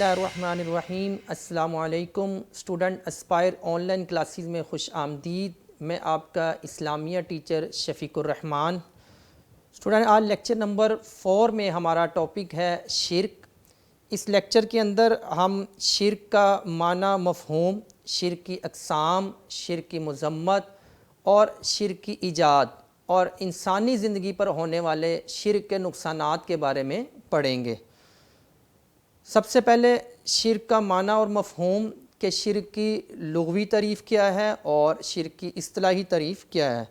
اللہ الرحمن الرحیم۔ السلام علیکم student aspire online classes میں خوش آمدید۔ میں آپ کا اسلامیہ ٹیچر شفیق الرحمن۔ اسٹوڈنٹ آج لیکچر نمبر 4 میں ہمارا ٹاپک ہے شرک۔ اس لیکچر کے اندر ہم شرک کا معنی مفہوم، شرک کی اقسام، شرک کی مذمت اور شرک کی ایجاد اور انسانی زندگی پر ہونے والے شرک کے نقصانات کے بارے میں پڑھیں گے۔ سب سے پہلے شرک کا معنی اور مفہوم کہ شرک کی لغوی تعریف کیا ہے اور شرک کی اصطلاحی تعریف کیا ہے۔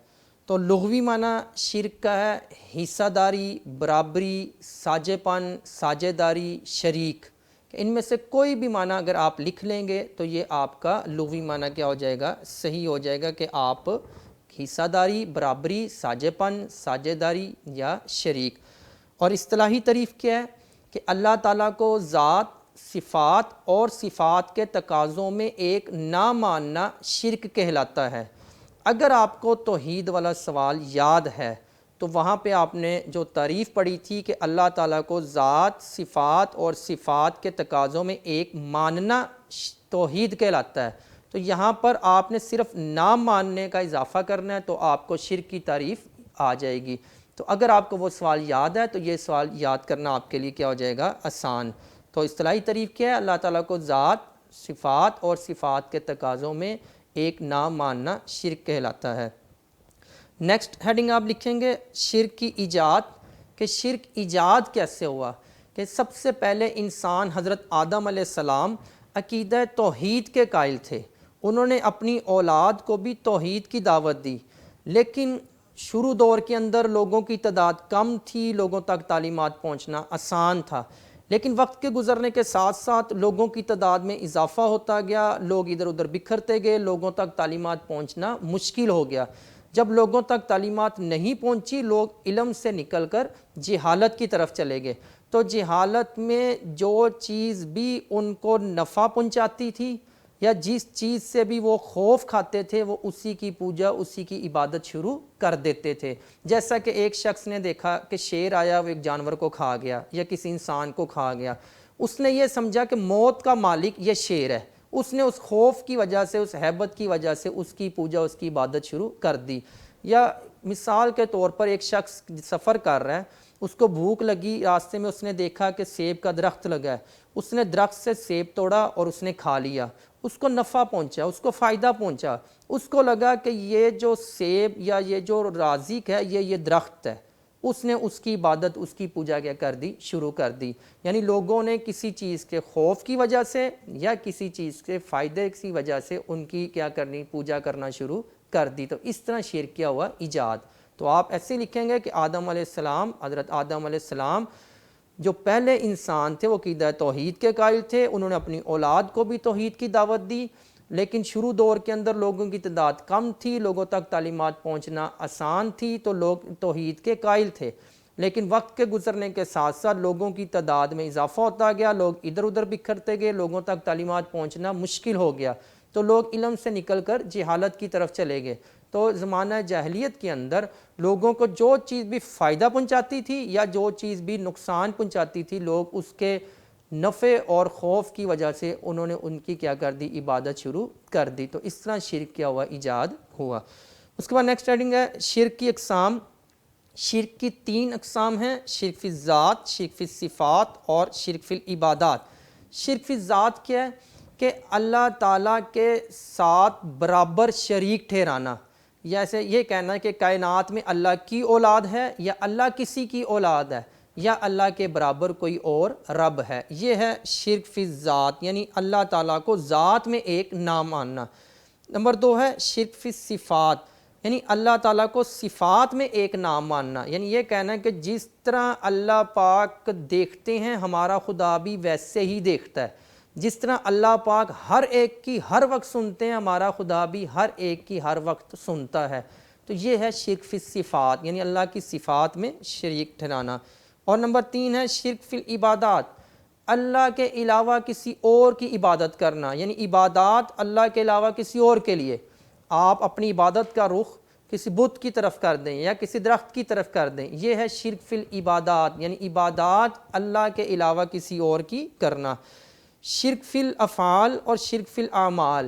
تو لغوی معنی شرک کا ہے حصہ داری، برابری، ساجھے پن، ساجھے داری، شریک۔ ان میں سے کوئی بھی معنی اگر آپ لکھ لیں گے تو یہ آپ کا لغوی معنی کیا ہو جائے گا؟ صحیح ہو جائے گا کہ آپ حصہ داری، برابری، ساجھے پن، ساجھے داری یا شریک۔ اور اصطلاحی تعریف کیا ہے کہ اللہ تعالیٰ کو ذات، صفات اور صفات کے تقاضوں میں ایک نہ ماننا شرک کہلاتا ہے۔ اگر آپ کو توحید والا سوال یاد ہے تو وہاں پہ آپ نے جو تعریف پڑھی تھی کہ اللہ تعالیٰ کو ذات، صفات اور صفات کے تقاضوں میں ایک ماننا توحید کہلاتا ہے، تو یہاں پر آپ نے صرف نہ ماننے کا اضافہ کرنا ہے تو آپ کو شرک کی تعریف آ جائے گی۔ تو اگر آپ کو وہ سوال یاد ہے تو یہ سوال یاد کرنا آپ کے لیے کیا ہو جائے گا؟ آسان۔ تو اصطلاحی تعریف کیا ہے؟ اللہ تعالیٰ کو ذات، صفات اور صفات کے تقاضوں میں ایک نہ ماننا شرک کہلاتا ہے۔ نیکسٹ ہیڈنگ آپ لکھیں گے شرک کی ایجاد، کہ شرک ایجاد کیسے ہوا؟ کہ سب سے پہلے انسان حضرت آدم علیہ السلام عقیدہ توحید کے قائل تھے، انہوں نے اپنی اولاد کو بھی توحید کی دعوت دی، لیکن شروع دور کے اندر لوگوں کی تعداد کم تھی، لوگوں تک تعلیمات پہنچنا آسان تھا، لیکن وقت کے گزرنے کے ساتھ ساتھ لوگوں کی تعداد میں اضافہ ہوتا گیا، لوگ ادھر ادھر بکھرتے گئے، لوگوں تک تعلیمات پہنچنا مشکل ہو گیا۔ جب لوگوں تک تعلیمات نہیں پہنچی، لوگ علم سے نکل کر جہالت کی طرف چلے گئے۔ تو جہالت میں جو چیز بھی ان کو نفع پہنچاتی تھی یا جس چیز سے بھی وہ خوف کھاتے تھے، وہ اسی کی پوجا، اسی کی عبادت شروع کر دیتے تھے۔ جیسا کہ ایک شخص نے دیکھا کہ شیر آیا، وہ ایک جانور کو کھا گیا یا کسی انسان کو کھا گیا، اس نے یہ سمجھا کہ موت کا مالک یہ شیر ہے، اس نے اس خوف کی وجہ سے، اس ہیبت کی وجہ سے اس کی پوجا، اس کی عبادت شروع کر دی۔ یا مثال کے طور پر ایک شخص سفر کر رہا ہے، اس کو بھوک لگی، راستے میں اس نے دیکھا کہ سیب کا درخت لگا ہے، اس نے درخت سے سیب توڑا اور اس نے کھا لیا، اس کو نفع پہنچا، اس کو فائدہ پہنچا، اس کو لگا کہ یہ جو سیب یا یہ جو رازق ہے یہ درخت ہے، اس نے اس کی عبادت، اس کی پوجا کیا کر دی؟ شروع کر دی۔ یعنی لوگوں نے کسی چیز کے خوف کی وجہ سے یا کسی چیز کے فائدے کی وجہ سے ان کی کیا کرنی؟ پوجا کرنا شروع کر دی۔ تو اس طرح شرک کیا ہوا؟ ایجاد۔ تو آپ ایسے لکھیں گے کہ آدم علیہ السلام، حضرت آدم علیہ السلام جو پہلے انسان تھے وہ عقیدہ توحید کے قائل تھے، انہوں نے اپنی اولاد کو بھی توحید کی دعوت دی، لیکن شروع دور کے اندر لوگوں کی تعداد کم تھی، لوگوں تک تعلیمات پہنچنا آسان تھی، تو لوگ توحید کے قائل تھے، لیکن وقت کے گزرنے کے ساتھ ساتھ لوگوں کی تعداد میں اضافہ ہوتا گیا، لوگ ادھر ادھر بکھرتے گئے، لوگوں تک تعلیمات پہنچنا مشکل ہو گیا، تو لوگ علم سے نکل کر جہالت کی طرف چلے گئے۔ تو زمانہ جاہلیت کے اندر لوگوں کو جو چیز بھی فائدہ پہنچاتی تھی یا جو چیز بھی نقصان پہنچاتی تھی، لوگ اس کے نفع اور خوف کی وجہ سے انہوں نے ان کی کیا کر دی؟ عبادت شروع کر دی۔ تو اس طرح شرک کیا ہوا؟ ایجاد ہوا۔ اس کے بعد نیکسٹ ہیڈنگ ہے شرک کی اقسام۔ شرک کی 3 اقسام ہیں، شرک فی الذات، شرک فی الصفات اور شرک فی العبادات۔ شرک فی الذات کیا ہے؟ کہ اللہ تعالیٰ کے ساتھ برابر شریک ٹھہرانا، جیسے یہ کہنا ہے کہ کائنات میں اللہ کی اولاد ہے یا اللہ کسی کی اولاد ہے یا اللہ کے برابر کوئی اور رب ہے، یہ ہے شرک فی الذات، یعنی اللہ تعالیٰ کو ذات میں ایک نہ ماننا۔ نمبر 2 ہے شرک فی الصفات، یعنی اللہ تعالیٰ کو صفات میں ایک نہ ماننا، یعنی یہ کہنا ہے کہ جس طرح اللہ پاک دیکھتے ہیں ہمارا خدا بھی ویسے ہی دیکھتا ہے، جس طرح اللہ پاک ہر ایک کی ہر وقت سنتے ہیں ہمارا خدا بھی ہر ایک کی ہر وقت سنتا ہے۔ تو یہ ہے شرک فی الصفات، یعنی اللہ کی صفات میں شریک ٹھہرانا۔ اور نمبر 3 ہے شرک فی العبادات، اللہ کے علاوہ کسی اور کی عبادت کرنا، یعنی عبادات اللہ کے علاوہ کسی اور کے لیے، آپ اپنی عبادت کا رخ کسی بت کی طرف کر دیں یا کسی درخت کی طرف کر دیں، یہ ہے شرک فی العبادات، یعنی عبادات اللہ کے علاوہ کسی اور کی کرنا۔ شرک فی الافعال اور شرک فی الاعمال،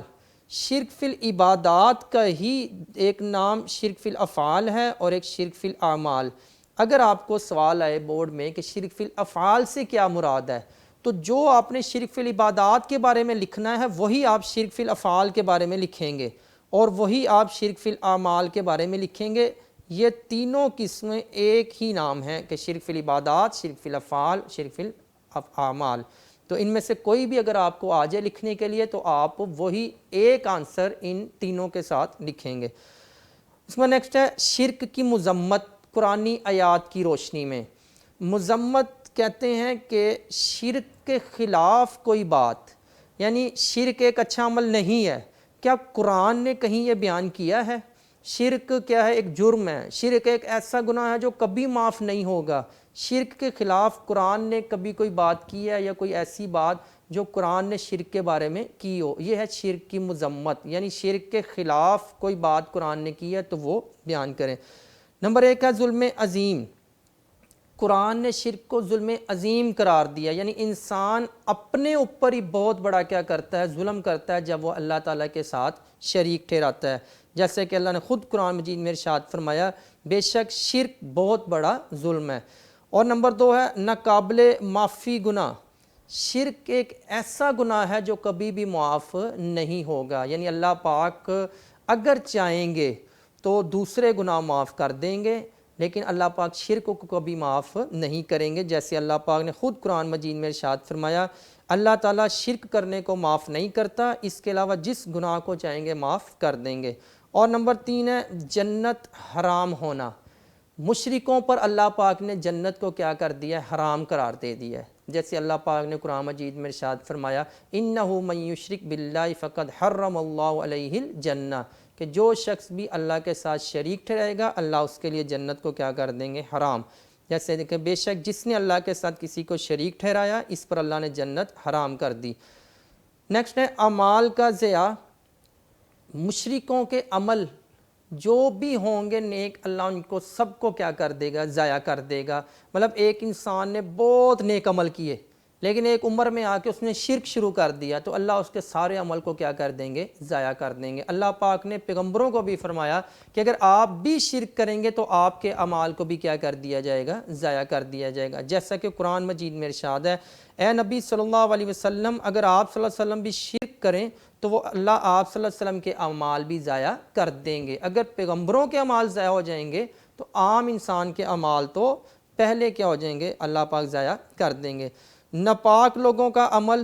شرک فی العبادات کا ہی ایک نام شرک فی الافعال ہے اور ایک شرک فی الاعمال۔ اگر آپ کو سوال آئے بورڈ میں کہ شرک فی الافعال سے کیا مراد ہے، تو جو آپ نے شرک فی العبادات کے بارے میں لکھنا ہے وہی آپ شرک فی الافعال کے بارے میں لکھیں گے، اور وہی آپ شرک فی الاعمال کے بارے میں لکھیں گے۔ یہ تینوں قسمیں ایک ہی نام ہیں کہ شرک فی العبادات، شرک فی الافعال، شرک فی الاعمال۔ تو ان میں سے کوئی بھی اگر آپ کو آ جائے لکھنے کے لیے تو آپ وہی ایک آنسر ان تینوں کے ساتھ لکھیں گے۔ اس میں نیکسٹ ہے شرک کی مذمت قرآنی آیات کی روشنی میں۔ مذمت کہتے ہیں کہ شرک کے خلاف کوئی بات، یعنی شرک ایک اچھا عمل نہیں ہے۔ کیا قرآن نے کہیں یہ بیان کیا ہے؟ شرک کیا ہے؟ ایک جرم ہے۔ شرک ایک ایسا گناہ ہے جو کبھی معاف نہیں ہوگا۔ شرک کے خلاف قرآن نے کبھی کوئی بات کی ہے یا کوئی ایسی بات جو قرآن نے شرک کے بارے میں کی ہو؟ یہ ہے شرک کی مذمت، یعنی شرک کے خلاف کوئی بات قرآن نے کی ہے تو وہ بیان کریں۔ نمبر 1 ہے ظلم عظیم۔ قرآن نے شرک کو ظلم عظیم قرار دیا، یعنی انسان اپنے اوپر ہی بہت بڑا کیا کرتا ہے؟ ظلم کرتا ہے جب وہ اللہ تعالیٰ کے ساتھ شریک ٹھہراتا ہے، جیسے کہ اللہ نے خود قرآن مجید میں ارشاد فرمایا بے شک شرک بہت بڑا ظلم ہے۔ اور نمبر 2 ہے ناقابل معافی گناہ۔ شرک ایک ایسا گناہ ہے جو کبھی بھی معاف نہیں ہوگا، یعنی اللہ پاک اگر چاہیں گے تو دوسرے گناہ معاف کر دیں گے، لیکن اللہ پاک شرک کو کبھی معاف نہیں کریں گے، جیسے اللہ پاک نے خود قرآن مجید میں ارشاد فرمایا اللہ تعالیٰ شرک کرنے کو معاف نہیں کرتا، اس کے علاوہ جس گناہ کو چاہیں گے معاف کر دیں گے۔ اور نمبر 3 ہے جنت حرام ہونا۔ مشرکوں پر اللہ پاک نے جنت کو کیا کر دیا ہے؟ حرام قرار دے دیا ہے، جیسے اللہ پاک نے قرآن مجید میں ارشاد فرمایا اِنَّهُ مَن يُشْرِكْ بِاللَّهِ فَقَدْ حَرَّمَ اللَّهُ عَلَيْهِ الْجَنَّةَ، کہ جو شخص بھی اللہ کے ساتھ شریک ٹھہرائے گا اللہ اس کے لیے جنت کو کیا کر دیں گے؟ حرام۔ جیسے کہ بے شک جس نے اللہ کے ساتھ کسی کو شریک ٹھہرایا اس پر اللہ نے جنت حرام کر دی۔ نیکسٹ ہے اعمال کا ضیاع۔ مشرکوں کے عمل جو بھی ہوں گے نیک اللہ ان کو سب کو کیا کر دے گا؟ ضائع کر دے گا۔ مطلب ایک انسان نے بہت نیک عمل کیے لیکن ایک عمر میں آ کے اس نے شرک شروع کر دیا تو اللہ اس کے سارے عمل کو کیا کر دیں گے؟ ضائع کر دیں گے۔ اللہ پاک نے پیغمبروں کو بھی فرمایا کہ اگر آپ بھی شرک کریں گے تو آپ کے اعمال کو بھی کیا کر دیا جائے گا؟ ضائع کر دیا جائے گا، جیسا کہ قرآن مجید میں ارشاد ہے اے نبی صلی اللہ علیہ وسلم اگر آپ صلی اللہ علیہ وسلم بھی شرک کریں تو وہ اللہ آپ صلی اللہ علیہ وسلم کے اعمال بھی ضائع کر دیں گے۔ اگر پیغمبروں کے اعمال ضائع ہو جائیں گے تو عام انسان کے اعمال تو پہلے کیا ہو جائیں گے؟ اللہ پاک ضائع کر دیں گے۔ ناپاک لوگوں کا عمل،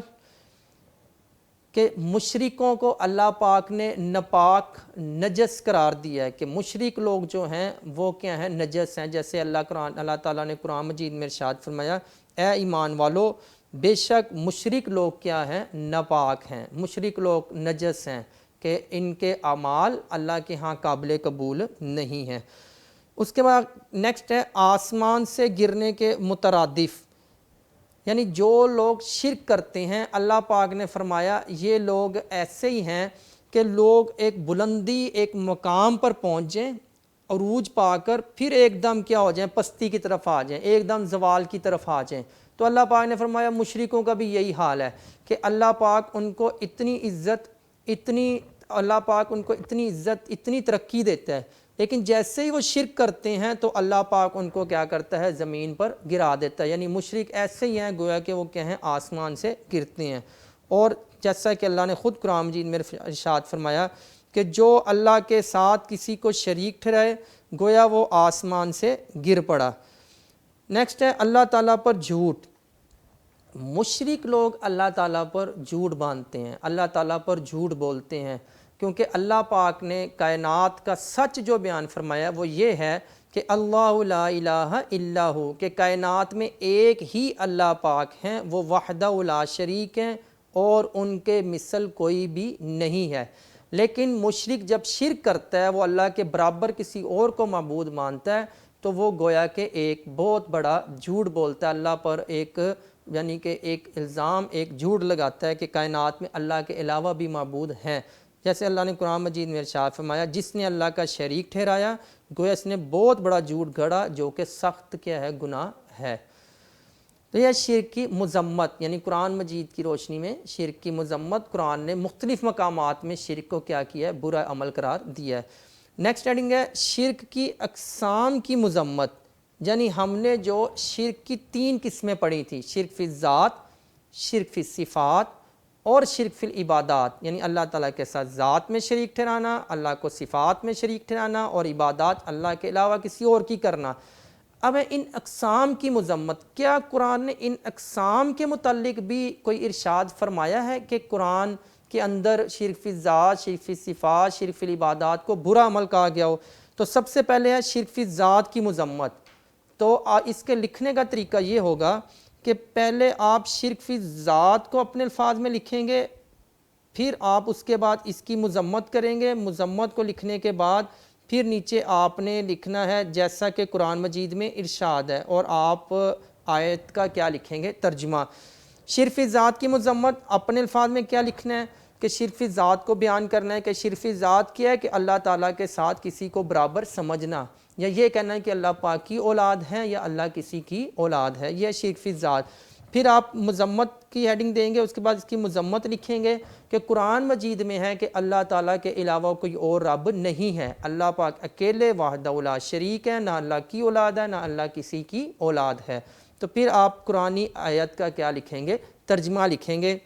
کہ مشرکوں کو اللہ پاک نے ناپاک نجس قرار دیا ہے کہ مشرک لوگ جو ہیں وہ کیا ہیں؟ نجس ہیں، جیسے اللہ تعالیٰ نے قرآن مجید میں ارشاد فرمایا اے ایمان والو بے شک مشرک لوگ کیا ہیں؟ ناپاک ہیں، مشرک لوگ نجس ہیں کہ ان کے اعمال اللہ کے ہاں قابل قبول نہیں ہیں۔ اس کے بعد نیکسٹ ہے آسمان سے گرنے کے مترادف، یعنی جو لوگ شرک کرتے ہیں اللہ پاک نے فرمایا یہ لوگ ایسے ہی ہیں کہ لوگ ایک بلندی ایک مقام پر پہنچ جائیں عروج پا کر پھر ایک دم کیا ہو جائیں؟ پستی کی طرف آ جائیں، ایک دم زوال کی طرف آ جائیں۔ تو اللہ پاک نے فرمایا مشرکوں کا بھی یہی حال ہے کہ اللہ پاک ان کو اتنی عزت اتنی ترقی دیتا ہے لیکن جیسے ہی وہ شرک کرتے ہیں تو اللہ پاک ان کو کیا کرتا ہے؟ زمین پر گرا دیتا ہے، یعنی مشرک ایسے ہی ہیں گویا کہ وہ کیا ہیں؟ آسمان سے گرتے ہیں۔ اور جیسا کہ اللہ نے خود قرآن مجید میں ارشاد فرمایا کہ جو اللہ کے ساتھ کسی کو شریک ٹھہرائے گویا وہ آسمان سے گر پڑا۔ نیکسٹ ہے اللہ تعالیٰ پر جھوٹ۔ مشرک لوگ اللہ تعالیٰ پر جھوٹ باندھتے ہیں، اللہ تعالیٰ پر جھوٹ بولتے ہیں، کیونکہ اللہ پاک نے کائنات کا سچ جو بیان فرمایا وہ یہ ہے کہ اللہ لا الہ الا ہو، کہ کائنات میں ایک ہی اللہ پاک ہیں، وہ وحدہ لا شریک ہیں اور ان کے مثل کوئی بھی نہیں ہے۔ لیکن مشرک جب شرک کرتا ہے وہ اللہ کے برابر کسی اور کو معبود مانتا ہے تو وہ گویا کہ ایک بہت بڑا جھوٹ بولتا ہے اللہ پر، یعنی کہ ایک الزام ایک جھوٹ لگاتا ہے کہ کائنات میں اللہ کے علاوہ بھی معبود ہیں، جیسے اللہ نے قرآن مجید میں ارشاد فرمایا جس نے اللہ کا شریک ٹھہرایا گویا اس نے بہت بڑا جھوٹ گھڑا جو کہ سخت کیا ہے؟ گناہ ہے۔ تو یہ شرک کی مذمت، یعنی قرآن مجید کی روشنی میں شرک کی مذمت قرآن نے مختلف مقامات میں شرک کو کیا کیا ہے، برا عمل قرار دیا ہے۔ نیکسٹ ہیڈنگ ہے شرک کی اقسام کی مذمت، یعنی ہم نے جو شرک کی 3 قسمیں پڑھی تھیں، شرک فی الذات، شرک فی الصفات اور شرک فی العبادات، یعنی اللہ تعالیٰ کے ساتھ ذات میں شریک ٹھہرانا، اللہ کو صفات میں شریک ٹھہرانا اور عبادات اللہ کے علاوہ کسی اور کی کرنا۔ اب ہے ان اقسام کی مذمت، کیا قرآن نے ان اقسام کے متعلق بھی کوئی ارشاد فرمایا ہے کہ قرآن کے اندر شرک فی الذات، شرک فی الصفات، شرک فی العبادات کو برا عمل کہا گیا ہو؟ تو سب سے پہلے ہے شرک فی الذات کی مذمت۔ تو اس کے لکھنے کا طریقہ یہ ہوگا کہ پہلے آپ شرک فی الذات کو اپنے الفاظ میں لکھیں گے، پھر آپ اس کے بعد اس کی مذمت کریں گے، مذمت کو لکھنے کے بعد پھر نیچے آپ نے لکھنا ہے جیسا کہ قرآن مجید میں ارشاد ہے، اور آپ آیت کا کیا لکھیں گے، ترجمہ۔ شرک فی ذات کی مذمت اپنے الفاظ میں کیا لکھنا ہے کہ شرک فی ذات کو بیان کرنا ہے کہ شرک فی ذات کیا ہے کہ اللہ تعالیٰ کے ساتھ کسی کو برابر سمجھنا، یا یہ کہنا ہے کہ اللہ پاک کی اولاد ہے یا اللہ کسی کی اولاد ہے، یہ شرک فی ذات۔ پھر آپ مذمت کی ہیڈنگ دیں گے، اس کے بعد اس کی مذمت لکھیں گے کہ قرآن مجید میں ہے کہ اللہ تعالیٰ کے علاوہ کوئی اور رب نہیں ہے، اللہ پاک اکیلے وحدہ لا شریک ہے، نہ اللہ کی اولاد ہے نہ اللہ کسی کی اولاد ہے۔ تو پھر آپ قرآنی آیت کا کیا لکھیں گے، ترجمہ لکھیں گے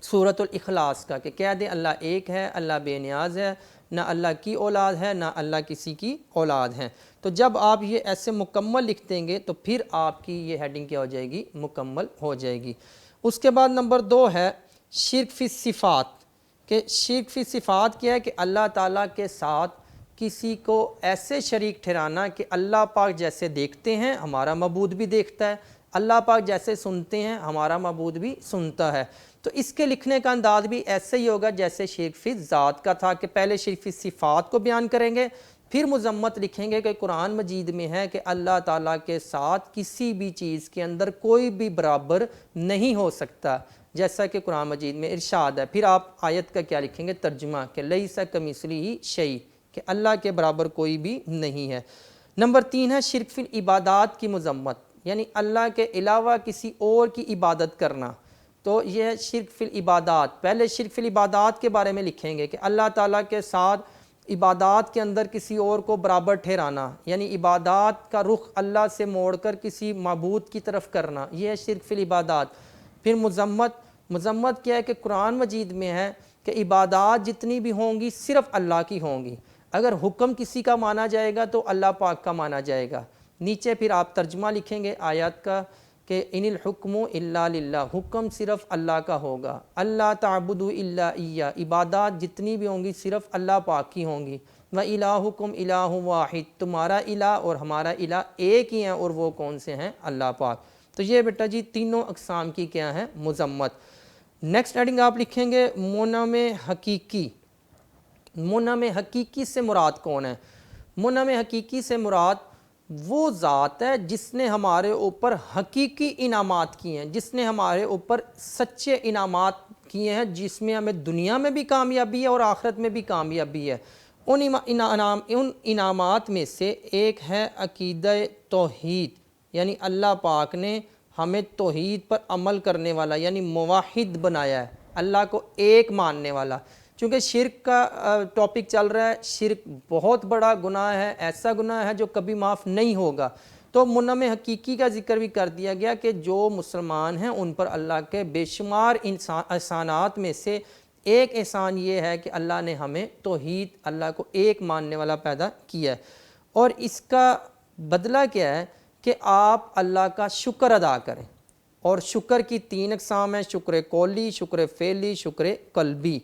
سورۃ الاخلاص کا، کہ کہہ دیں اللہ ایک ہے، اللہ بے نیاز ہے، نہ اللہ کی اولاد ہے نہ اللہ کسی کی اولاد ہے۔ تو جب آپ یہ ایسے مکمل لکھ دیں گے تو پھر آپ کی یہ ہیڈنگ کیا ہو جائے گی، مکمل ہو جائے گی۔ اس کے بعد نمبر 2 ہے شرک فی صفات، کہ شرک فی صفات کیا ہے کہ اللہ تعالیٰ کے ساتھ کسی کو ایسے شریک ٹھہرانا کہ اللہ پاک جیسے دیکھتے ہیں ہمارا معبود بھی دیکھتا ہے، اللہ پاک جیسے سنتے ہیں ہمارا معبود بھی سنتا ہے۔ تو اس کے لکھنے کا انداز بھی ایسے ہی ہوگا جیسے شرک فی ذات کا تھا، کہ پہلے شرک فی صفات کو بیان کریں گے، پھر مذمت لکھیں گے کہ قرآن مجید میں ہے کہ اللہ تعالیٰ کے ساتھ کسی بھی چیز کے اندر کوئی بھی برابر نہیں ہو سکتا، جیسا کہ قرآن مجید میں ارشاد ہے۔ پھر آپ آیت کا کیا لکھیں گے، ترجمہ، کہ لیس کمثلہ شیء، کہ اللہ کے برابر کوئی بھی نہیں ہے۔ نمبر 3 ہے شرک فی العبادات کی مذمت، یعنی اللہ کے علاوہ کسی اور کی عبادت کرنا۔ تو یہ ہے شرک فی العبادات۔ پہلے شرک فی العبادات کے بارے میں لکھیں گے کہ اللہ تعالیٰ کے ساتھ عبادات کے اندر کسی اور کو برابر ٹھہرانا، یعنی عبادات کا رخ اللہ سے موڑ کر کسی معبود کی طرف کرنا، یہ ہے شرک فی العبادات۔ پھر مذمت کیا ہے کہ قرآن مجید میں ہے کہ عبادات جتنی بھی ہوں گی صرف اللہ کی ہوں گی، اگر حکم کسی کا مانا جائے گا تو اللہ پاک کا مانا جائے گا۔ نیچے پھر آپ ترجمہ لکھیں گے آیات کا کہ ان الحکم الا للہ، حکم صرف اللہ کا ہوگا، اللہ تعبدوا الا ایہ، عبادات جتنی بھی ہوں گی صرف اللہ پاک کی ہوں گی، وَإِلَٰهُكُمْ إِلَٰهٌ وَاحِدٌ، تمہارا الہ اور ہمارا الہ ایک ہی ہیں، اور وہ کون سے ہیں، اللہ پاک۔ تو یہ بیٹا جی تینوں اقسام کی کیا ہے، مذمت۔ نیکسٹ ہیڈنگ آپ لکھیں گے منعم حقیقی۔ منعم حقیقی سے مراد کون ہے؟ منعم حقیقی سے مراد وہ ذات ہے جس نے ہمارے اوپر حقیقی انعامات کیے ہیں، جس نے ہمارے اوپر سچے انعامات کیے ہیں، جس میں ہمیں دنیا میں بھی کامیابی ہے اور آخرت میں بھی کامیابی ہے۔ ان انعامات میں سے ایک ہے عقیدہ توحید، یعنی اللہ پاک نے ہمیں توحید پر عمل کرنے والا یعنی موحد بنایا ہے، اللہ کو ایک ماننے والا۔ چونکہ شرک کا ٹاپک چل رہا ہے، شرک بہت بڑا گناہ ہے، ایسا گناہ ہے جو کبھی معاف نہیں ہوگا، تو منعم حقیقی کا ذکر بھی کر دیا گیا کہ جو مسلمان ہیں ان پر اللہ کے بے شمار احسانات میں سے ایک احسان یہ ہے کہ اللہ نے ہمیں توحید، اللہ کو ایک ماننے والا پیدا کیا ہے، اور اس کا بدلہ کیا ہے کہ آپ اللہ کا شکر ادا کریں۔ اور شکر کی 3 اقسام ہیں، شکر قولی، شکر فعلی، شکر قلبی۔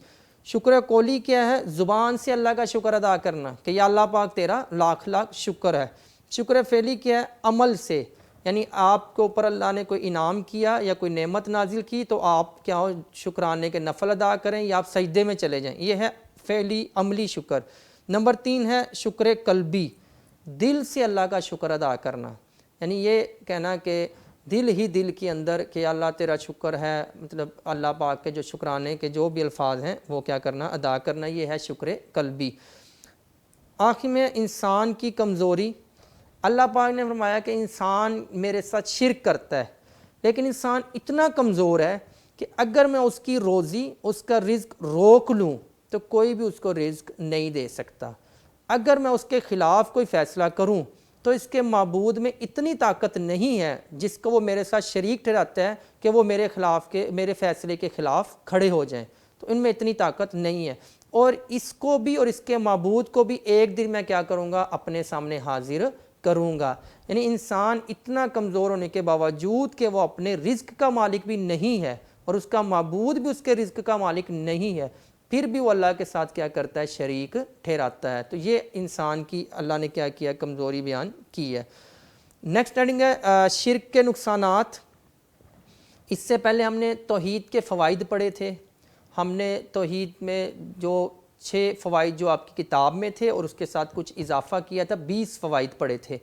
شکر قولی کیا ہے؟ زبان سے اللہ کا شکر ادا کرنا کہ یا اللہ پاک تیرا لاکھ لاکھ شکر ہے۔ شکر فعلی کیا ہے؟ عمل سے، یعنی آپ کے اوپر اللہ نے کوئی انعام کیا یا کوئی نعمت نازل کی تو آپ کیا ہو، شکرانے کے نفل ادا کریں یا آپ سجدے میں چلے جائیں، یہ ہے فعلی عملی شکر۔ نمبر 3 ہے شکر قلبی، دل سے اللہ کا شکر ادا کرنا، یعنی یہ کہنا کہ دل ہی دل کے اندر کہ اللہ تیرا شکر ہے، مطلب اللہ پاک کے جو شکرانے کے جو بھی الفاظ ہیں وہ کیا کرنا، ادا کرنا، یہ ہے شکر قلبی۔ آخر میں انسان کی کمزوری، اللہ پاک نے فرمایا کہ انسان میرے ساتھ شرک کرتا ہے، لیکن انسان اتنا کمزور ہے کہ اگر میں اس کی روزی، اس کا رزق روک لوں تو کوئی بھی اس کو رزق نہیں دے سکتا۔ اگر میں اس کے خلاف کوئی فیصلہ کروں تو اس کے معبود میں اتنی طاقت نہیں ہے جس کو وہ میرے ساتھ شریک ٹھہراتا ہے کہ وہ میرے فیصلے کے خلاف کھڑے ہو جائیں، تو ان میں اتنی طاقت نہیں ہے۔ اور اس کو بھی اور اس کے معبود کو بھی ایک دن میں کیا کروں گا؟ اپنے سامنے حاضر کروں گا۔ یعنی انسان اتنا کمزور ہونے کے باوجود کہ وہ اپنے رزق کا مالک بھی نہیں ہے اور اس کا معبود بھی اس کے رزق کا مالک نہیں ہے، پھر بھی وہ اللہ کے ساتھ کیا کرتا ہے؟ شریک ٹھہراتا ہے۔ تو یہ انسان کی اللہ نے کیا کیا؟ کمزوری بیان کی ہے۔ نیکسٹ ہیڈنگ ہے شرک کے نقصانات۔ اس سے پہلے ہم نے توحید کے فوائد پڑھے تھے۔ ہم نے توحید میں جو 6 فوائد جو آپ کی کتاب میں تھے اور اس کے ساتھ کچھ اضافہ کیا تھا، 20 فوائد پڑھے تھے۔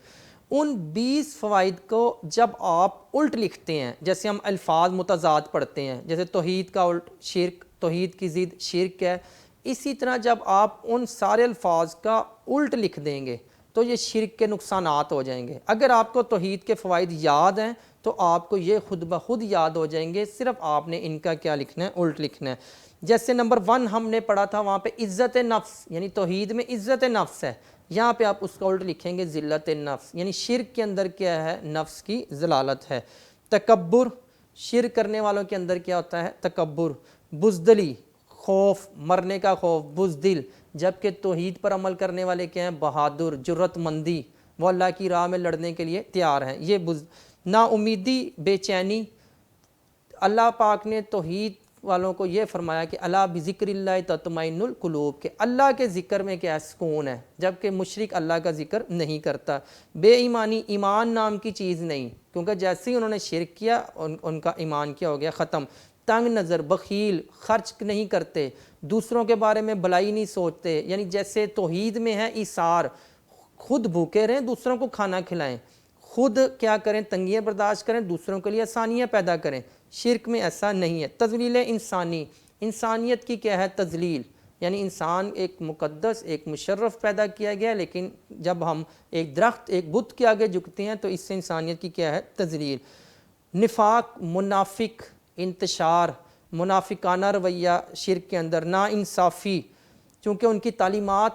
ان 20 فوائد کو جب آپ الٹ لکھتے ہیں، جیسے ہم الفاظ متضاد پڑھتے ہیں، جیسے توحید کا الٹ شرک، توحید کی ضد شرک ہے، اسی طرح جب آپ ان سارے الفاظ کا الٹ لکھ دیں گے تو یہ شرک کے نقصانات ہو جائیں گے۔ اگر آپ کو توحید کے فوائد یاد ہیں تو آپ کو یہ خود بخود یاد ہو جائیں گے، صرف آپ نے ان کا کیا لکھنا ہے؟ الٹ لکھنا ہے۔ جیسے نمبر 1 ہم نے پڑھا تھا، وہاں پہ عزت نفس، یعنی توحید میں عزت نفس ہے، یہاں پہ آپ اس کا الٹ لکھیں گے ذلت نفس، یعنی شرک کے اندر کیا ہے؟ نفس کی ذلالت ہے۔ تکبر، شرک کرنے والوں کے اندر کیا ہوتا ہے؟ تکبر۔ بزدلی، خوف، مرنے کا خوف، بزدل، جبکہ توحید پر عمل کرنے والے کیا ہیں؟ بہادر، جرت مندی، وہ اللہ کی راہ میں لڑنے کے لیے تیار ہیں۔ یہ نا امیدی، بے چینی۔ اللہ پاک نے توحید والوں کو یہ فرمایا کہ الا بذکر اللہ تطمئن القلوب، کہ اللہ کے ذکر میں کیا سکون ہے، جبکہ مشرک اللہ کا ذکر نہیں کرتا۔ بے ایمانی، ایمان نام کی چیز نہیں، کیونکہ جیسے ہی انہوں نے شرک کیا ان کا ایمان کیا ہو گیا؟ ختم۔ تنگ نظر، بخیل، خرچ نہیں کرتے، دوسروں کے بارے میں بھلائی نہیں سوچتے، یعنی جیسے توحید میں ہے ایثار، خود بھوکے رہیں دوسروں کو کھانا کھلائیں، خود کیا کریں؟ تنگیاں برداشت کریں، دوسروں کے لیے آسانیاں پیدا کریں۔ شرک میں ایسا نہیں ہے۔ تذلیل انسانی، انسانیت کی کیا ہے؟ تذلیل، یعنی انسان ایک مقدس، ایک مشرف پیدا کیا گیا، لیکن جب ہم ایک درخت، ایک بت کے آگے جھکتے ہیں تو اس سے انسانیت کی کیا ہے؟ تذلیل۔ نفاق، منافق، انتشار، منافقانہ رویہ شرک کے اندر، نا انصافی، چونکہ ان کی تعلیمات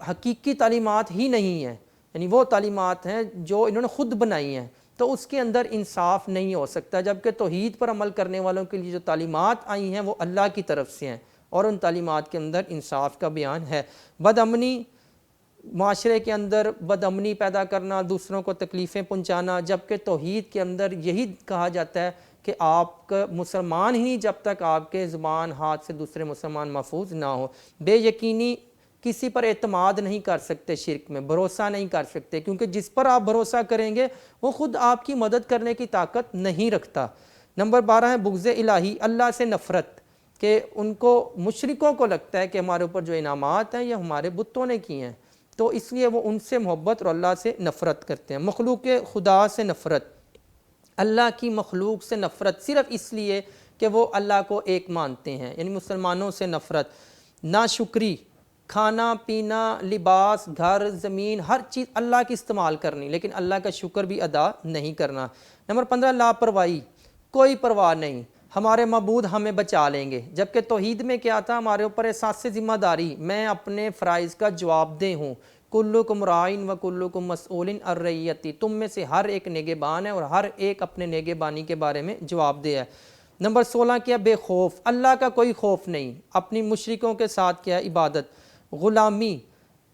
حقیقی تعلیمات ہی نہیں ہیں، یعنی وہ تعلیمات ہیں جو انہوں نے خود بنائی ہیں، تو اس کے اندر انصاف نہیں ہو سکتا، جبکہ توحید پر عمل کرنے والوں کے لیے جو تعلیمات آئی ہیں وہ اللہ کی طرف سے ہیں اور ان تعلیمات کے اندر انصاف کا بیان ہے۔ بد امنی، معاشرے کے اندر بد امنی پیدا کرنا، دوسروں کو تکلیفیں پہنچانا، جبکہ توحید کے اندر یہی کہا جاتا ہے کہ آپ کا مسلمان ہی نہیں جب تک آپ کے زبان ہاتھ سے دوسرے مسلمان محفوظ نہ ہو۔ بے یقینی، کسی پر اعتماد نہیں کر سکتے، شرک میں بھروسہ نہیں کر سکتے، کیونکہ جس پر آپ بھروسہ کریں گے وہ خود آپ کی مدد کرنے کی طاقت نہیں رکھتا۔ نمبر 12 ہے بغض الہی، اللہ سے نفرت، کہ ان کو مشرکوں کو لگتا ہے کہ ہمارے اوپر جو انعامات ہیں یہ ہمارے بتوں نے کی ہیں، تو اس لیے وہ ان سے محبت اور اللہ سے نفرت کرتے ہیں۔ مخلوق خدا سے نفرت، اللہ کی مخلوق سے نفرت صرف اس لیے کہ وہ اللہ کو ایک مانتے ہیں، یعنی مسلمانوں سے نفرت۔ ناشکری، کھانا پینا، لباس، گھر، زمین، ہر چیز اللہ کی استعمال کرنی لیکن اللہ کا شکر بھی ادا نہیں کرنا۔ نمبر 15 لاپرواہی، کوئی پرواہ نہیں، ہمارے معبود ہمیں بچا لیں گے، جبکہ توحید میں کیا تھا؟ ہمارے اوپر احساس ذمہ داری، میں اپنے فرائض کا جواب دہ ہوں۔ کلکم رائن و کلکم مسئول عن رعیتی، تم میں سے ہر ایک نگہبان ہے اور ہر ایک اپنے نگہبانی کے بارے میں جواب دہ ہے۔ نمبر 16 کیا؟ بے خوف، اللہ کا کوئی خوف نہیں، اپنی مشرکوں کے ساتھ کیا؟ عبادت۔ غلامی،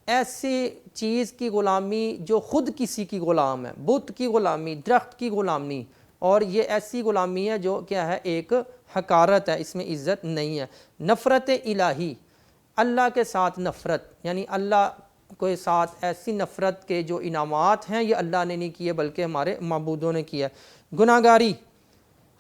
ایسی چیز کی غلامی جو خود کسی کی غلام ہے، بت کی غلامی، درخت کی غلامی، اور یہ ایسی غلامی ہے جو کیا ہے؟ ایک حقارت ہے، اس میں عزت نہیں ہے۔ نفرت الہی، اللہ کے ساتھ نفرت، یعنی اللہ کے ساتھ ایسی نفرت کے جو انعامات ہیں یہ اللہ نے نہیں کیے بلکہ ہمارے معبودوں نے کیا۔ گناہ گاری،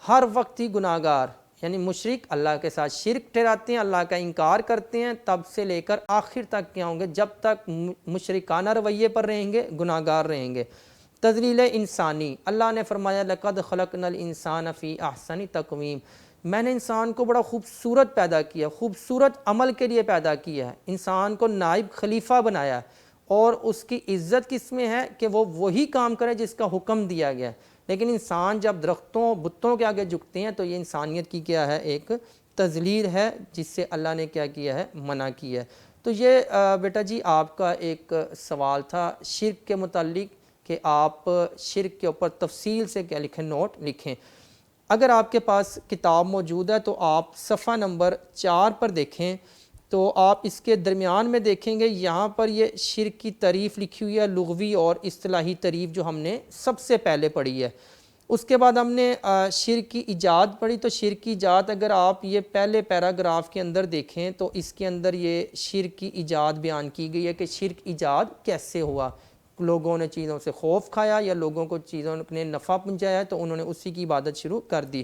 ہر وقت ہی گناہ گار، یعنی مشرک اللہ کے ساتھ شرک ٹھہراتے ہیں، اللہ کا انکار کرتے ہیں، تب سے لے کر آخر تک کیا ہوں گے؟ جب تک مشرکانہ رویے پر رہیں گے گناہ گار رہیں گے۔ تذلیل انسانی، اللہ نے فرمایا لقد خلقنا الانسان فی احسن تقویم، میں نے انسان کو بڑا خوبصورت پیدا کیا، خوبصورت عمل کے لیے پیدا کیا ہے، انسان کو نائب خلیفہ بنایا، اور اس کی عزت کس میں ہے؟ کہ وہ وہی کام کرے جس کا حکم دیا گیا ہے۔ لیکن انسان جب درختوں بتوں کے آگے جھکتے ہیں تو یہ انسانیت کی کیا ہے، ایک تذلیل ہے جس سے اللہ نے کیا کیا ہے، منع کیا ہے۔ تو یہ بیٹا جی آپ کا ایک سوال تھا شرک کے متعلق کہ آپ شرک کے اوپر تفصیل سے کیا لکھیں، نوٹ لکھیں۔ اگر آپ کے پاس کتاب موجود ہے تو آپ صفحہ نمبر 4 پر دیکھیں، تو آپ اس کے درمیان میں دیکھیں گے یہاں پر یہ شرک کی تعریف لکھی ہوئی ہے، لغوی اور اصطلاحی تعریف جو ہم نے سب سے پہلے پڑھی ہے۔ اس کے بعد ہم نے شرک کی ایجاد پڑھی، تو شرک کی ایجاد اگر آپ یہ پہلے پیراگراف کے اندر دیکھیں تو اس کے اندر یہ شرک کی ایجاد بیان کی گئی ہے کہ شرک ایجاد کیسے ہوا، لوگوں نے چیزوں سے خوف کھایا یا لوگوں کو چیزوں نے نفع پہنچایا تو انہوں نے اسی کی عبادت شروع کر دی۔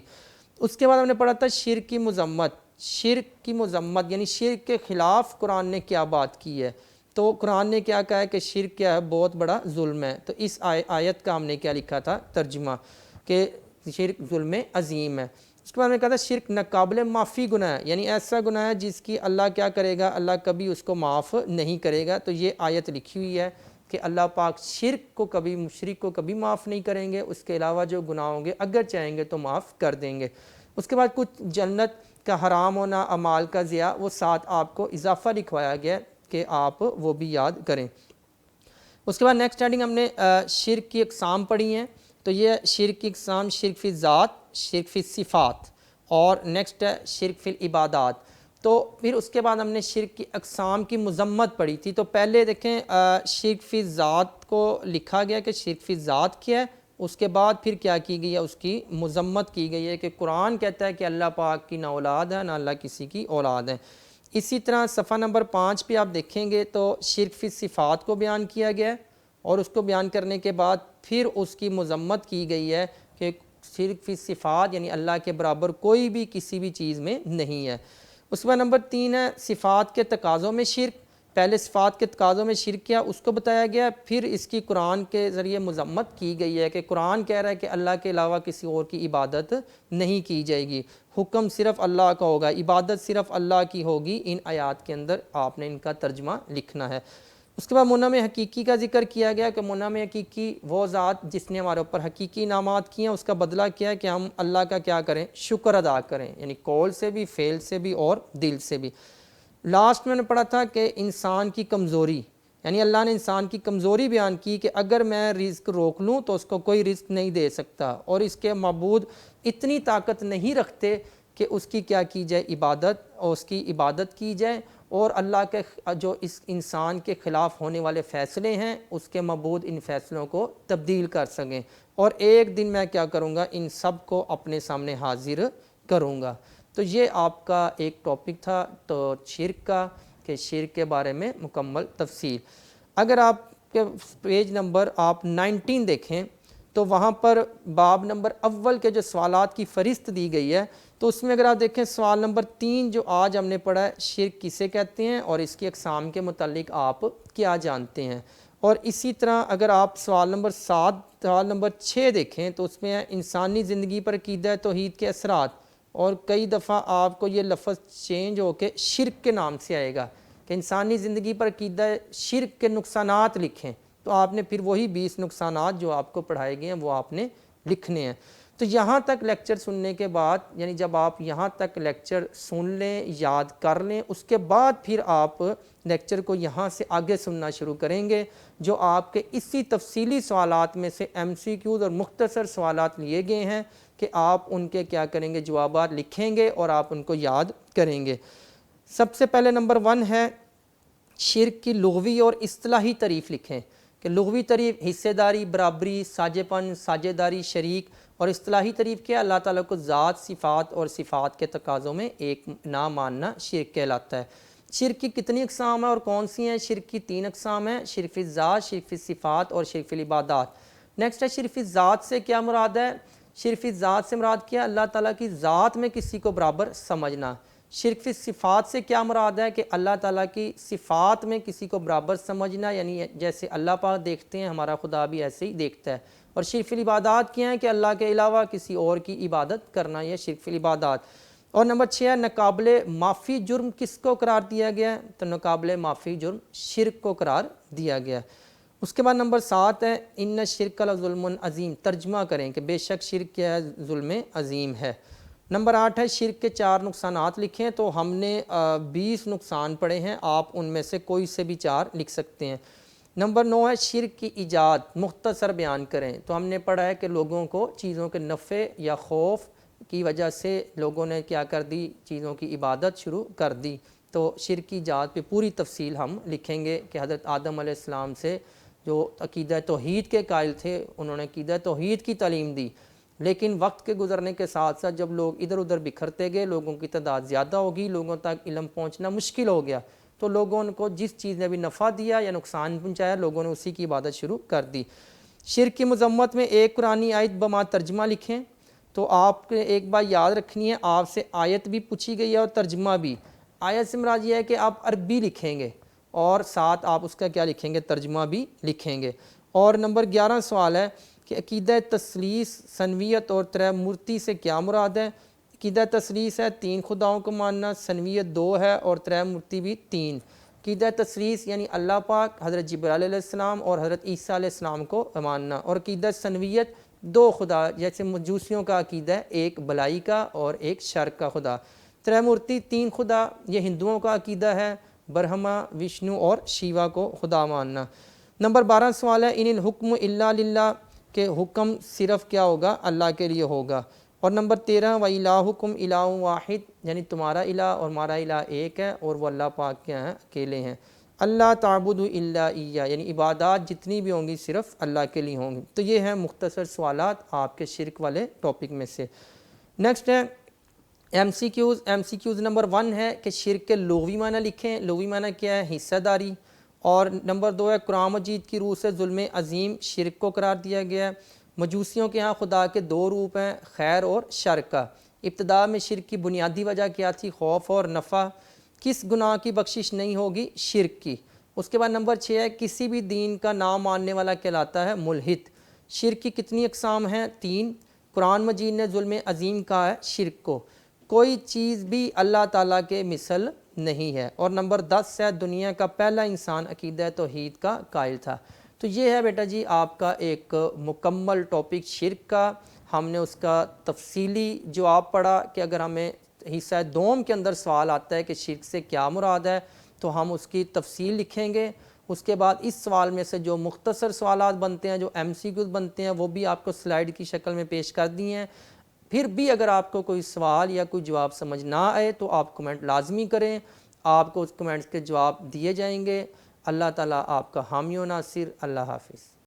اس کے بعد ہم نے پڑھا تھا شرک کی مذمت، شرک کی مذمت یعنی شرک کے خلاف قرآن نے کیا بات کی ہے۔ تو قرآن نے کیا کہا ہے کہ شرک کیا ہے، بہت بڑا ظلم ہے۔ تو اس آیت کا ہم نے کیا لکھا تھا، ترجمہ، کہ شرک ظلم عظیم ہے۔ اس کے بعد میں کہا تھا شرک ناقابل معافی گناہ ہے، یعنی ایسا گناہ ہے جس کی اللہ کیا کرے گا، اللہ کبھی اس کو معاف نہیں کرے گا۔ تو یہ آیت لکھی ہوئی ہے کہ اللہ پاک شرک کو کبھی، مشرک کو کبھی معاف نہیں کریں گے، اس کے علاوہ جو گناہ ہوں گے اگر چاہیں گے تو معاف کر دیں گے۔ اس کے بعد کچھ جنت کا حرام ہونا، اعمال کا ضیاع، وہ ساتھ آپ کو اضافہ لکھوایا گیا کہ آپ وہ بھی یاد کریں۔ اس کے بعد نیکسٹ ہیڈنگ ہم نے شرک کی اقسام پڑھی ہیں، تو یہ شرک کی اقسام شرک فی ذات، شرک فی صفات، اور نیکسٹ ہے شرک فی العبادات۔ تو پھر اس کے بعد ہم نے شرک کی اقسام کی مذمت پڑھی تھی۔ تو پہلے دیکھیں شرک فی ذات کو لکھا گیا کہ شرک فی ذات کیا ہے، اس کے بعد پھر کیا کی گئی ہے، اس کی مذمت کی گئی ہے کہ قرآن کہتا ہے کہ اللہ پاک کی نہ اولاد ہے نہ اللہ کسی کی اولاد ہے۔ اسی طرح صفحہ نمبر 5 پہ آپ دیکھیں گے تو شرک فی صفات کو بیان کیا گیا ہے، اور اس کو بیان کرنے کے بعد پھر اس کی مذمت کی گئی ہے کہ شرک فی صفات یعنی اللہ کے برابر کوئی بھی کسی بھی چیز میں نہیں ہے۔ اس کے بعد نمبر 3 ہے صفات کے تقاضوں میں شرک۔ پہلے صفات کے تقاضوں میں شرک کیا اس کو بتایا گیا، پھر اس کی قرآن کے ذریعے مذمت کی گئی ہے کہ قرآن کہہ رہا ہے کہ اللہ کے علاوہ کسی اور کی عبادت نہیں کی جائے گی، حکم صرف اللہ کا ہوگا، عبادت صرف اللہ کی ہوگی۔ ان آیات کے اندر آپ نے ان کا ترجمہ لکھنا ہے۔ اس کے بعد منعم حقیقی کا ذکر کیا گیا کہ منعم حقیقی وہ ذات جس نے ہمارے اوپر حقیقی انعامات کیے ہیں، اس کا بدلہ کیا ہے کہ ہم اللہ کا کیا کریں، شکر ادا کریں، یعنی قول سے بھی، فعل سے بھی اور دل سے بھی۔ لاسٹ میں نے پڑھا تھا کہ انسان کی کمزوری، یعنی اللہ نے انسان کی کمزوری بیان کی کہ اگر میں رزق روک لوں تو اس کو کوئی رزق نہیں دے سکتا، اور اس کے معبود اتنی طاقت نہیں رکھتے کہ اس کی کیا کی جائے، عبادت، اور اس کی عبادت کی جائے، اور اللہ کے جو اس انسان کے خلاف ہونے والے فیصلے ہیں اس کے معبود ان فیصلوں کو تبدیل کر سکیں، اور ایک دن میں کیا کروں گا، ان سب کو اپنے سامنے حاضر کروں گا۔ تو یہ آپ کا ایک ٹاپک تھا تو شرک کا، کہ شرک کے بارے میں مکمل تفصیل۔ اگر آپ کے پیج نمبر آپ 19 دیکھیں تو وہاں پر باب نمبر اول کے جو سوالات کی فہرست دی گئی ہے، تو اس میں اگر آپ دیکھیں سوال نمبر 3 جو آج ہم نے پڑھا ہے، شرک کسے کہتے ہیں اور اس کی اقسام کے متعلق آپ کیا جانتے ہیں۔ اور اسی طرح اگر آپ سوال نمبر 7، سوال نمبر 6 دیکھیں تو اس میں ہے انسانی زندگی پر عقیدہ توحید کے اثرات، اور کئی دفعہ آپ کو یہ لفظ چینج ہو کے شرک کے نام سے آئے گا کہ انسانی زندگی پر عقیدہ شرک کے نقصانات لکھیں، تو آپ نے پھر وہی 20 نقصانات جو آپ کو پڑھائے گئے ہیں وہ آپ نے لکھنے ہیں۔ تو یہاں تک لیکچر سننے کے بعد، یعنی جب آپ یہاں تک لیکچر سن لیں، یاد کر لیں، اس کے بعد پھر آپ لیکچر کو یہاں سے آگے سننا شروع کریں گے، جو آپ کے اسی تفصیلی سوالات میں سے MCQs اور مختصر سوالات لیے گئے ہیں کہ آپ ان کے کیا کریں گے، جوابات لکھیں گے اور آپ ان کو یاد کریں گے۔ سب سے پہلے نمبر 1 ہے شرک کی لغوی اور اصطلاحی تعریف لکھیں، کہ لغوی تعریف حصے داری، برابری، ساجھے پن، ساجھے داری، شریک، اور اصطلاحی تعریف کیا، اللہ تعالیٰ کو ذات، صفات اور صفات کے تقاضوں میں ایک نہ ماننا شرک کہلاتا ہے۔ شرک کی کتنی اقسام ہیں اور کون سی ہیں؟ شرک کی 3 اقسام ہیں، شرک فی الذات، شرک فی الصفات اور شرک فی العبادات۔ نیکسٹ ہے شرک فی الذات سے کیا مراد ہے؟ شرک فی الذات سے مراد کیا، اللہ تعالیٰ کی ذات میں کسی کو برابر سمجھنا۔ شرک فی صفات سے کیا مراد ہے کہ اللہ تعالیٰ کی صفات میں کسی کو برابر سمجھنا، یعنی جیسے اللہ پاک دیکھتے ہیں ہمارا خدا بھی ایسے ہی دیکھتا ہے۔ اور شرک فی العبادات کیا ہیں کہ اللہ کے علاوہ کسی اور کی عبادت کرنا، یہ شرک فی العبادات۔ اور نمبر 6 ہے ناقابل معافی جرم کس کو قرار دیا گیا ہے؟ تو ناقابل معافی جرم شرک کو قرار دیا گیا۔ اس کے بعد نمبر 7 ہے ان الشرک لظلم عظیم، ترجمہ کریں کہ بے شک شرک کیا ہے، ظلم عظیم ہے۔ نمبر 8 ہے شرک کے 4 نقصانات لکھیں، تو ہم نے 20 نقصان پڑھے ہیں، آپ ان میں سے کوئی سے بھی 4 لکھ سکتے ہیں۔ نمبر 9 ہے شرک کی ایجاد، مختصر بیان کریں، تو ہم نے پڑھا ہے کہ لوگوں کو چیزوں کے نفع یا خوف کی وجہ سے لوگوں نے کیا کر دی، چیزوں کی عبادت شروع کر دی، تو شرک کی ایجاد پہ پوری تفصیل ہم لکھیں گے کہ حضرت آدم علیہ السلام سے جو عقیدہ توحید کے قائل تھے، انہوں نے عقیدہ توحید کی تعلیم دی، لیکن وقت کے گزرنے کے ساتھ ساتھ جب لوگ ادھر ادھر بکھرتے گئے، لوگوں کی تعداد زیادہ ہوگی، لوگوں تک علم پہنچنا مشکل ہو گیا، تو لوگوں کو جس چیز نے بھی نفع دیا یا نقصان پہنچایا، لوگوں نے اسی کی عبادت شروع کر دی۔ شرک کی مذمت میں ایک قرآنی آیت بما ترجمہ لکھیں، تو آپ نے ایک بات یاد رکھنی ہے، آپ سے آیت بھی پوچھی گئی ہے اور ترجمہ بھی۔ آیت سے مراد یہ ہے کہ آپ عربی لکھیں گے اور ساتھ آپ اس کا کیا لکھیں گے، ترجمہ بھی لکھیں گے۔ اور نمبر 11 سوال ہے کہ عقیدہ تثلیث، سنویت اور ترے مورتی سے کیا مراد ہے؟ عقیدہ تثلیث ہے 3 خداؤں کو ماننا، سنویت 2 ہے اور ترے مورتی بھی 3۔ عقیدہ تثلیث یعنی اللہ پاک، حضرت جبرائیل علیہ السلام اور حضرت عیسیٰ علیہ السلام کو ماننا، اور عقیدہ سنویت 2 خدا، جیسے مجوسیوں کا عقیدہ ہے، ایک بلائی کا اور ایک شر کا خدا۔ ترے مورتی 3 خدا، یہ ہندوؤں کا عقیدہ ہے، برہما، وشنو اور شیوا کو خدا ماننا۔ نمبر 12 سوال ہے ان الحکم الا للہ، کہ حکم صرف کیا ہوگا، اللہ کے لیے ہوگا۔ اور نمبر 13 وَإِلَٰهُكُمْ إِلَٰهٌ وَاحِدٌ، یعنی تمہارا الہ اور ہمارا الہ ایک ہے اور وہ اللہ پاک کیا ہیں، اکیلے ہیں۔ اللہ تعبدوا الا ایہ، یعنی عبادات جتنی بھی ہوں گی صرف اللہ کے لیے ہوں گی۔ تو یہ ہیں مختصر سوالات آپ کے شرک والے ٹاپک میں سے۔ نیکسٹ ہے ایم سی کیوز نمبر 1 ہے کہ شرک کے لغوی معنی لکھیں۔ لغوی معنی کیا ہے؟ حصہ داری۔ اور نمبر 2 ہے قرآن مجید کی روح سے ظلم عظیم شرک کو قرار دیا گیا ہے۔ مجوسیوں کے ہاں خدا کے 2 روپ ہیں، خیر اور شر کا۔ ابتدا میں شرک کی بنیادی وجہ کیا تھی؟ خوف اور نفع۔ کس گناہ کی بخشش نہیں ہوگی؟ شرک کی۔ اس کے بعد نمبر 6 ہے کسی بھی دین کا نام ماننے والا کہلاتا ہے ملحد۔ شرک کی کتنی اقسام ہیں؟ 3۔ قرآن مجید نے ظلم عظیم کہا ہے شرک کو، کوئی چیز بھی اللہ تعالیٰ کے مثل نہیں ہے۔ اور نمبر 10 ہے دنیا کا پہلا انسان عقیدہ توحید کا قائل تھا۔ تو یہ ہے بیٹا جی آپ کا ایک مکمل ٹاپک شرک کا، ہم نے اس کا تفصیلی جواب پڑھا کہ اگر ہمیں حصہ دوم کے اندر سوال آتا ہے کہ شرک سے کیا مراد ہے، تو ہم اس کی تفصیل لکھیں گے۔ اس کے بعد اس سوال میں سے جو مختصر سوالات بنتے ہیں، جو ایم سی کیوز بنتے ہیں، وہ بھی آپ کو سلائیڈ کی شکل میں پیش کر دی ہیں۔ پھر بھی اگر آپ کو کوئی سوال یا کوئی جواب سمجھ نہ آئے تو آپ کمنٹ لازمی کریں، آپ کو اس کمنٹس کے جواب دیے جائیں گے۔ اللہ تعالیٰ آپ کا حامی و ناصر۔ اللہ حافظ۔